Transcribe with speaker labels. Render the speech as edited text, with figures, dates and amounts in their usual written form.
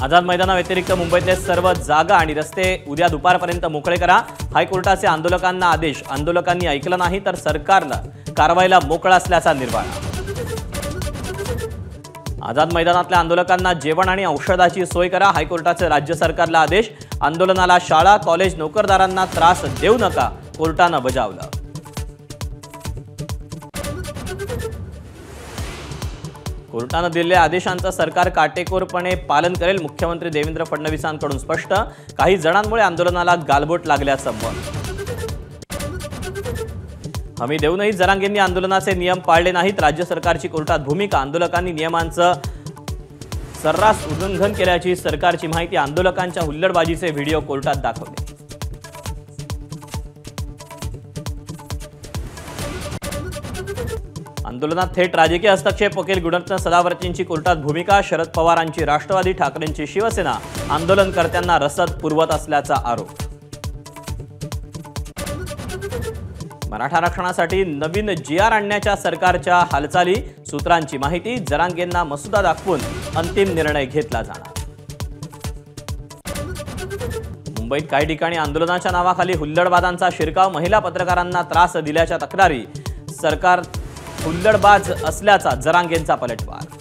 Speaker 1: आझाद मैदानाव्यतिरिक्त मुंबईतले सर्व जागा आणि रस्ते उद्या दुपारपर्यंत मोकळे करा। हायकोर्टाचे आंदोलकांना आदेश। आंदोलकांनी ऐकलं नाही तर सरकारला कारवाईला मोकळा असल्याचा निर्वाळा। आझाद मैदानातल्या आंदोलकांना जेवण आणि औषधाची सोय करा। हायकोर्टाचे राज्य सरकारला आदेश। आंदोलनाला शाळा कॉलेज नोकरदारांना त्रास देऊ नका, कोर्टानं बजावलं। कोर्टानं दिलेल्या आदेशांचं सरकार काटेकोरपणे पालन करेल। मुख्यमंत्री देवेंद्र फडणवीसांकडून स्पष्ट। काही जणांमुळे आंदोलनाला गालबोट लागल्याचं मत। हमी देऊनही जरांगेंनी आंदोलनाचे नियम पाळले नाहीत। राज्य सरकारची कोर्टात भूमिका। आंदोलकांनी नियमांचं सर्रास उल्लंघन केल्याची सरकारची माहिती। आंदोलकांच्या हुल्लडबाजीचे व्हिडिओ कोर्टात दाखवले। आंदोलनात थेट राजकीय हस्तक्षेप। वकील गुणरत्न सदावर्तींची कोर्टात भूमिका। शरद पवारांची राष्ट्रवादी, ठाकरेंची शिवसेना आंदोलनकर्त्यांना रसद पुरवत असल्याचा आरोप। मराठा आरक्षणासाठी नवीन GR आणण्याच्या सरकारच्या हालचाली। सूत्रांची माहिती। जरांगेंना मसुदा दाखवून अंतिम निर्णय घेतला जाणार। मुंबईत काही ठिकाणी आंदोलनाच्या नावाखाली हुल्लडबाजांचा शिरकाव। महिला पत्रकारांना त्रास दिल्याच्या तक्रारी। सरकार हुल्लडबाज असल्याचा जरांगेंचा पलटवार।